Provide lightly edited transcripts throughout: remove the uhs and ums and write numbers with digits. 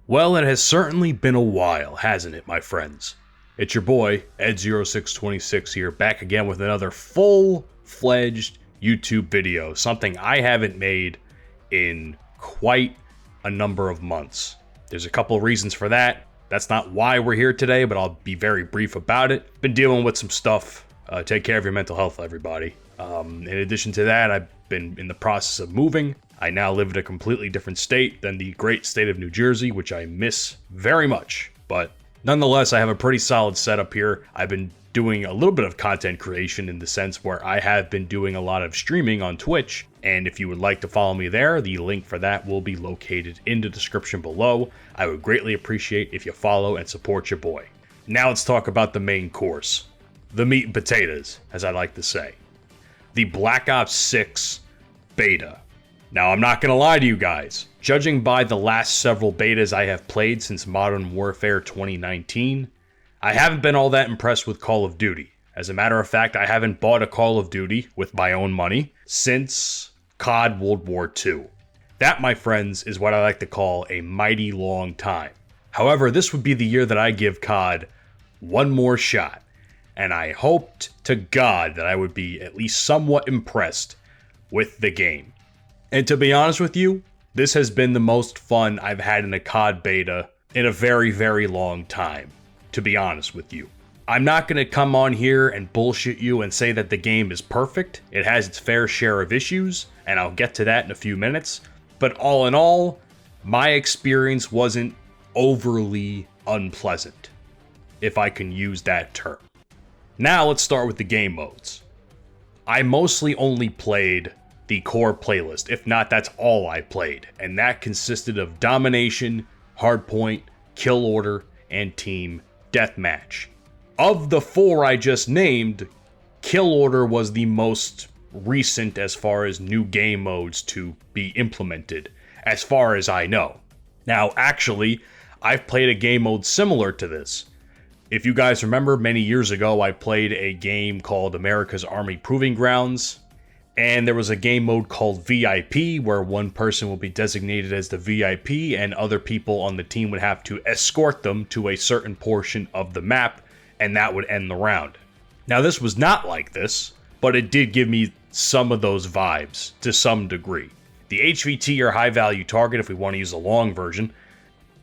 Well, it has certainly been a while, hasn't it, my friends? It's your boy, Ed0626 here, back again with another full-fledged YouTube video, something I haven't made in quite a number of months. There's a couple of reasons for that. That's not why we're here today, but I'll be very brief about it. Been dealing with some stuff. Take care of your mental health, everybody. In addition to that, I've been in the process of moving. I now live in a completely different state than the great state of New Jersey, which I miss very much. But nonetheless, I have a pretty solid setup here. I've been doing a little bit of content creation in the sense where I have been doing a lot of streaming on Twitch. And if you would like to follow me there, the link for that will be located in the description below. I would greatly appreciate if you follow and support your boy. Now let's talk about the main course. The meat and potatoes, as I like to say. The Black Ops 6 beta. Now, I'm not going to lie to you guys. Judging by the last several betas I have played since Modern Warfare 2019, I haven't been all that impressed with Call of Duty. As a matter of fact, I haven't bought a Call of Duty with my own money since COD World War II. That, my friends, is what I like to call a mighty long time. However, this would be the year that I give COD one more shot, and I hoped to God that I would be at least somewhat impressed with the game. And to be honest with you, this has been the most fun I've had in a COD beta in a very, very long time, to be honest with you. I'm not going to come on here and bullshit you and say that the game is perfect. It has its fair share of issues, and I'll get to that in a few minutes. But all in all, my experience wasn't overly unpleasant, if I can use that term. Now let's start with the game modes. I mostly only played the core playlist. If not, that's all I played. And that consisted of Domination, Hardpoint, Kill Order, and Team Deathmatch. Of the four I just named, Kill Order was the most recent as far as new game modes to be implemented, as far as I know. Now, actually, I've played a game mode similar to this. If you guys remember, many years ago, I played a game called America's Army Proving Grounds. And there was a game mode called VIP, where one person will be designated as the VIP, and other people on the team would have to escort them to a certain portion of the map, and that would end the round. Now, this was not like this, but it did give me some of those vibes, to some degree. The HVT, or high value target, if we want to use a long version,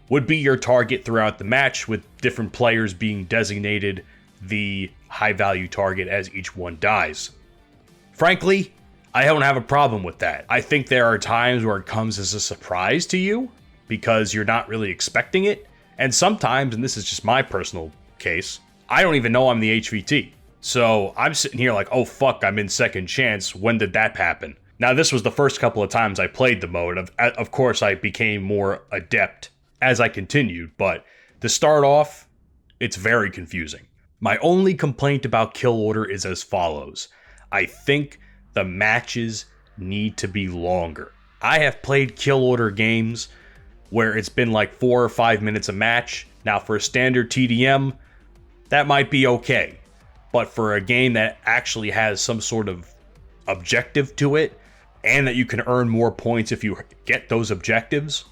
would be your target throughout the match, with different players being designated the high value target as each one dies. Frankly, I don't have a problem with that. I think there are times where it comes as a surprise to you because you're not really expecting it. And sometimes, and this is just my personal case, I don't even know I'm the HVT. So I'm sitting here like, oh fuck, I'm in second chance. When did that happen? Now, this was the first couple of times I played the mode. Of course, I became more adept as I continued. But to start off, it's very confusing. My only complaint about Kill Order is as follows. I think the matches need to be longer. I have played Kill Order games where it's been like 4 or 5 minutes a match. Now, for a standard TDM, that might be okay. But for a game that actually has some sort of objective to it, and that you can earn more points if you get those objectives,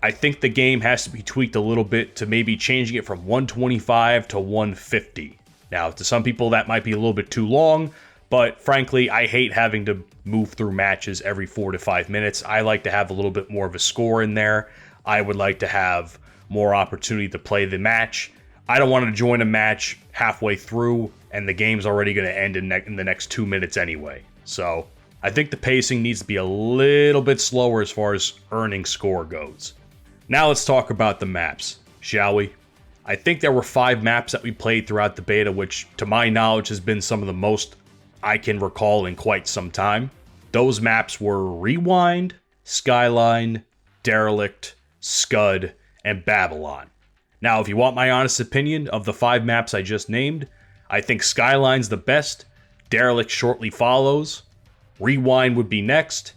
I think the game has to be tweaked a little bit to maybe changing it from 125 to 150. Now, to some people, that might be a little bit too long. But frankly, I hate having to move through matches every 4 to 5 minutes. I like to have a little bit more of a score in there. I would like to have more opportunity to play the match. I don't want to join a match halfway through and the game's already going to end in the next 2 minutes anyway. So I think the pacing needs to be a little bit slower as far as earning score goes. Now let's talk about the maps, shall we? I think there were 5 maps that we played throughout the beta, which to my knowledge has been some of the most I can recall in quite some time. Those maps were Rewind, Skyline, Derelict, Scud, and Babylon. Now, if you want my honest opinion of the 5 maps I just named, I think Skyline's the best, Derelict shortly follows, Rewind would be next,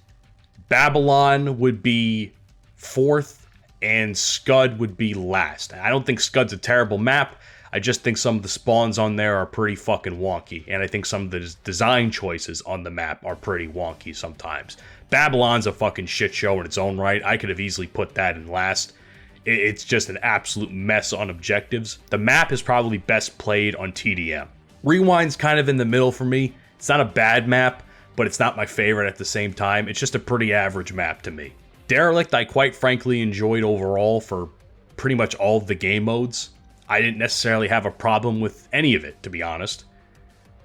Babylon would be 4th, and Scud would be last. I don't think Scud's a terrible map. I just think some of the spawns on there are pretty fucking wonky, and I think some of the design choices on the map are pretty wonky sometimes. Babylon's a fucking shit show in its own right. I could have easily put that in last It's just an absolute mess on objectives. The map is probably best played on TDM. Rewind's kind of in the middle for me. It's not a bad map, but it's not my favorite at the same time. It's just a pretty average map to me. Derelict I quite frankly enjoyed overall for pretty much all of the game modes. I didn't necessarily have a problem with any of it, to be honest.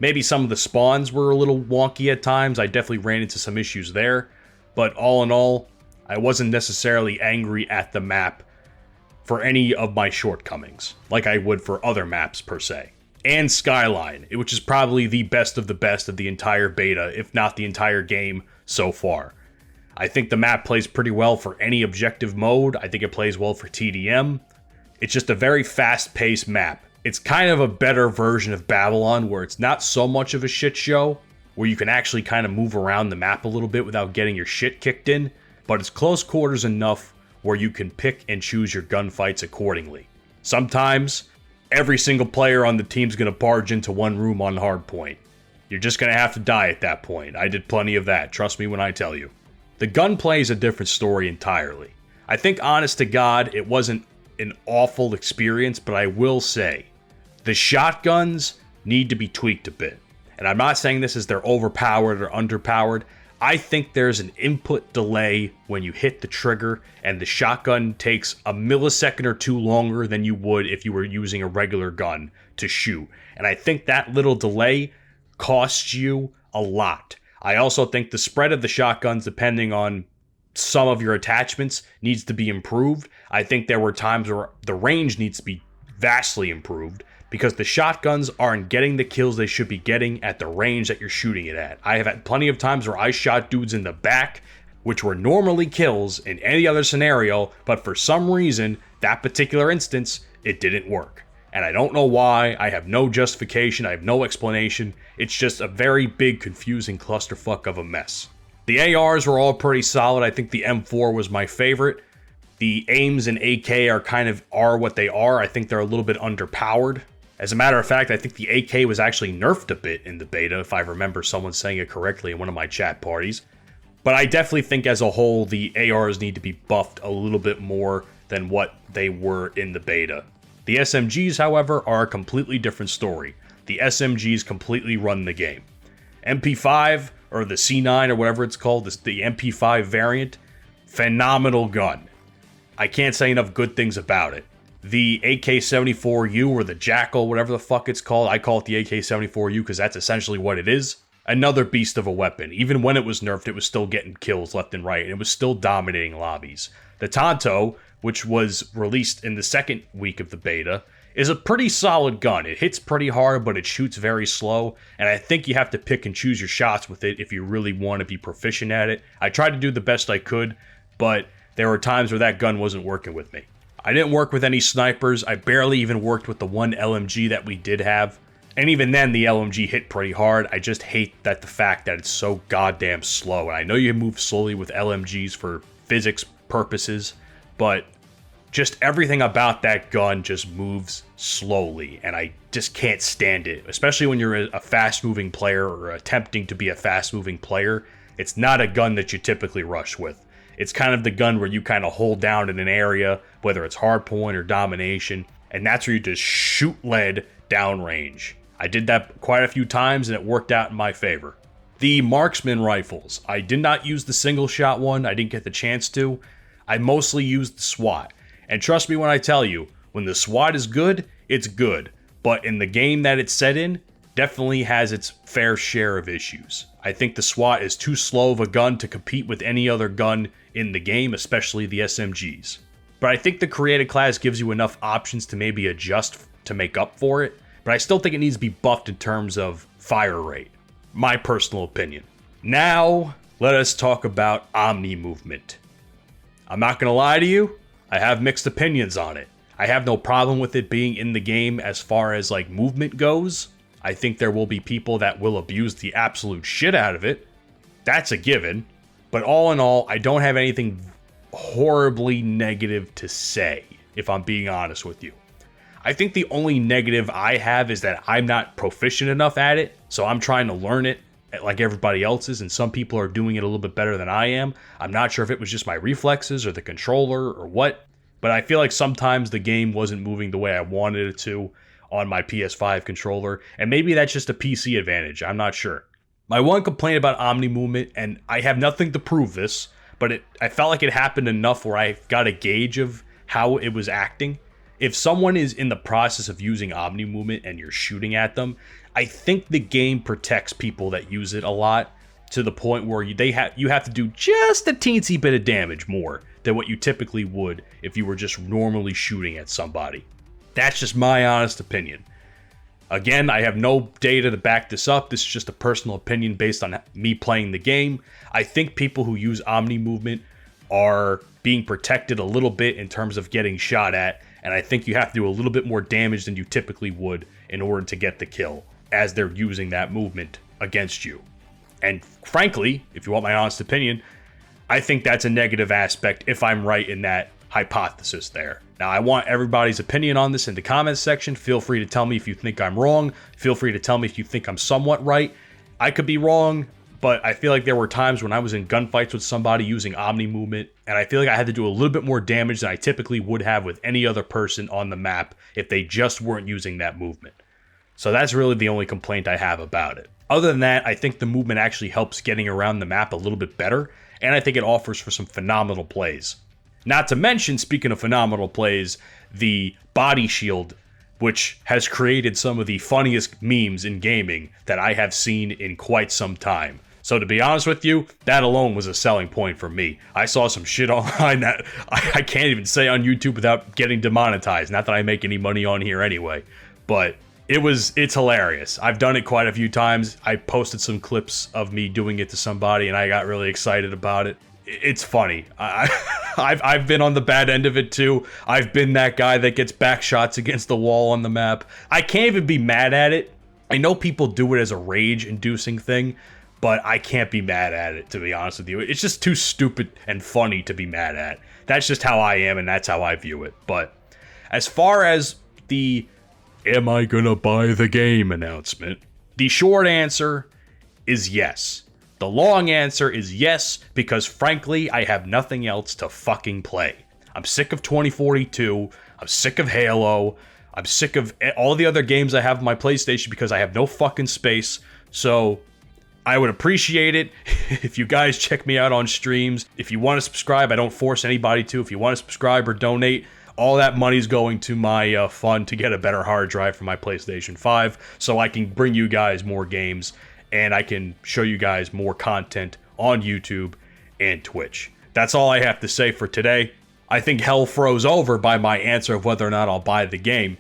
Maybe some of the spawns were a little wonky at times. I definitely ran into some issues there. But all in all, I wasn't necessarily angry at the map for any of my shortcomings, like I would for other maps per se. And Skyline, which is probably the best of the entire beta, if not the entire game so far. I think the map plays pretty well for any objective mode. I think it plays well for TDM. It's just a very fast-paced map. It's kind of a better version of Babylon, where it's not so much of a shit show, where you can actually kind of move around the map a little bit without getting your shit kicked in, but it's close quarters enough where you can pick and choose your gunfights accordingly. Sometimes, every single player on the team's going to barge into one room on hardpoint. You're just going to have to die at that point. I did plenty of that, trust me when I tell you. The gunplay is a different story entirely. I think, honest to God, it wasn't an awful experience, but I will say, the shotguns need to be tweaked a bit. And I'm not saying this is they're overpowered or underpowered. I think there's an input delay when you hit the trigger, and the shotgun takes a millisecond or two longer than you would if you were using a regular gun to shoot. And I think that little delay costs you a lot. I also think the spread of the shotguns, depending on some of your attachments, needs to be improved. I think there were times where the range needs to be vastly improved, because the shotguns aren't getting the kills they should be getting at the range that you're shooting it at. I have had plenty of times where I shot dudes in the back, which were normally kills in any other scenario, but for some reason, that particular instance, it didn't work. And I don't know why. I have no justification. I have no explanation. It's just a very big, confusing clusterfuck of a mess. The ARs were all pretty solid. I think the M4 was my favorite. The AIMs and AK are what they are. I think they're a little bit underpowered. As a matter of fact, I think the AK was actually nerfed a bit in the beta, if I remember someone saying it correctly in one of my chat parties. But I definitely think as a whole, the ARs need to be buffed a little bit more than what they were in the beta. The SMGs, however, are a completely different story. The SMGs completely run the game. MP5, or the C9 or whatever it's called, the MP5 variant, phenomenal gun. I can't say enough good things about it. The AK-74U, or the Jackal, whatever the fuck it's called, I call it the AK-74U because that's essentially what it is. Another beast of a weapon. Even when it was nerfed, it was still getting kills left and right, and it was still dominating lobbies. The Tonto, which was released in the second week of the beta, is a pretty solid gun. It hits pretty hard, but it shoots very slow, and I think you have to pick and choose your shots with it if you really want to be proficient at it. I tried to do the best I could, but there were times where that gun wasn't working with me. I didn't work with any snipers. I barely even worked with the one LMG that we did have. And even then, the LMG hit pretty hard. I just hate the fact that it's so goddamn slow. And I know you move slowly with LMGs for physics purposes, but just everything about that gun just moves slowly, and I just can't stand it. Especially when you're a fast-moving player or attempting to be a fast-moving player. It's not a gun that you typically rush with. It's kind of the gun where you kind of hold down in an area, whether it's hardpoint or domination, and that's where you just shoot lead downrange. I did that quite a few times, and it worked out in my favor. The marksman rifles. I did not use the single shot one. I didn't get the chance to. I mostly used the SWAT. And trust me when I tell you, when the SWAT is good, it's good. But in the game that it's set in, definitely has its fair share of issues. I think the SWAT is too slow of a gun to compete with any other gun in the game, especially the SMGs. But I think the created class gives you enough options to maybe adjust to make up for it. But I still think it needs to be buffed in terms of fire rate. My personal opinion. Now, let us talk about Omnimovement. I'm not going to lie to you, I have mixed opinions on it. I have no problem with it being in the game as far as like movement goes. I think there will be people that will abuse the absolute shit out of it. That's a given. But all in all, I don't have anything horribly negative to say, if I'm being honest with you. I think the only negative I have is that I'm not proficient enough at it, so I'm trying to learn it like everybody else is, and some people are doing it a little bit better than I am. I'm not sure if it was just my reflexes or the controller or what, but I feel like sometimes the game wasn't moving the way I wanted it to on my PS5 controller, and maybe that's just a PC advantage, I'm not sure. My one complaint about Omnimovement, and I have nothing to prove this, but I felt like it happened enough where I got a gauge of how it was acting. If someone is in the process of using Omnimovement and you're shooting at them, I think the game protects people that use it a lot to the point where you have to do just a teensy bit of damage more than what you typically would if you were just normally shooting at somebody. That's just my honest opinion. Again, I have no data to back this up. This is just a personal opinion based on me playing the game. I think people who use Omnimovement are being protected a little bit in terms of getting shot at, and I think you have to do a little bit more damage than you typically would in order to get the kill as they're using that movement against you. And frankly, if you want my honest opinion, I think that's a negative aspect if I'm right in that hypothesis there. Now, I want everybody's opinion on this in the comments section. Feel free to tell me if you think I'm wrong. Feel free to tell me if you think I'm somewhat right. I could be wrong, but I feel like there were times when I was in gunfights with somebody using Omnimovement, and I feel like I had to do a little bit more damage than I typically would have with any other person on the map if they just weren't using that movement. So that's really the only complaint I have about it. Other than that, I think the movement actually helps getting around the map a little bit better, and I think it offers for some phenomenal plays. Not to mention, speaking of phenomenal plays, the body shield, which has created some of the funniest memes in gaming that I have seen in quite some time. So to be honest with you, that alone was a selling point for me. I saw some shit online that I can't even say on YouTube without getting demonetized. Not that I make any money on here anyway, but it's hilarious. I've done it quite a few times. I posted some clips of me doing it to somebody and I got really excited about it. It's funny. I've been on the bad end of it too. I've been that guy that gets back shots against the wall on the map. I can't even be mad at it. I know people do it as a rage-inducing thing, but I can't be mad at it, to be honest with you. It's just too stupid and funny to be mad at. That's just how I am, and that's how I view it. But as far as the "am I gonna buy the game" announcement, the short answer is yes. The long answer is yes, because frankly, I have nothing else to fucking play. I'm sick of 2042, I'm sick of Halo, I'm sick of all the other games I have on my PlayStation because I have no fucking space, so I would appreciate it if you guys check me out on streams. If you want to subscribe, I don't force anybody to. If you want to subscribe or donate, all that money's going to my fund to get a better hard drive for my PlayStation 5 so I can bring you guys more games and I can show you guys more content on YouTube and Twitch. That's all I have to say for today. I think hell froze over by my answer of whether or not I'll buy the game.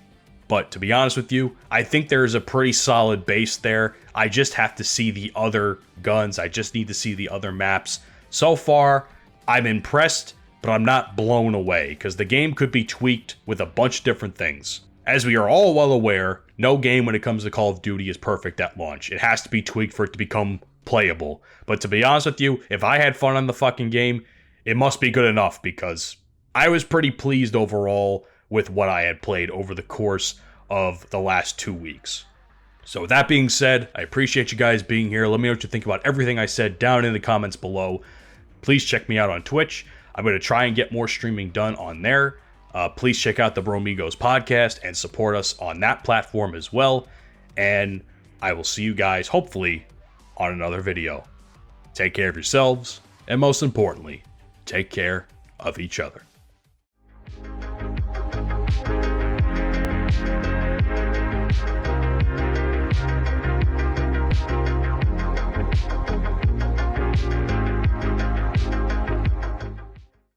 But to be honest with you, I think there's a pretty solid base there. I just have to see the other guns. I just need to see the other maps. So far, I'm impressed, but I'm not blown away, because the game could be tweaked with a bunch of different things. As we are all well aware, no game when it comes to Call of Duty is perfect at launch. It has to be tweaked for it to become playable. But to be honest with you, if I had fun on the fucking game, it must be good enough, because I was pretty pleased overall with what I had played over the course of the last 2 weeks. So with that being said, I appreciate you guys being here. Let me know what you think about everything I said down in the comments below. Please check me out on Twitch. I'm going to try and get more streaming done on there. Please check out the Bromigos podcast and support us on that platform as well. And I will see you guys, hopefully, on another video. Take care of yourselves, and most importantly, take care of each other.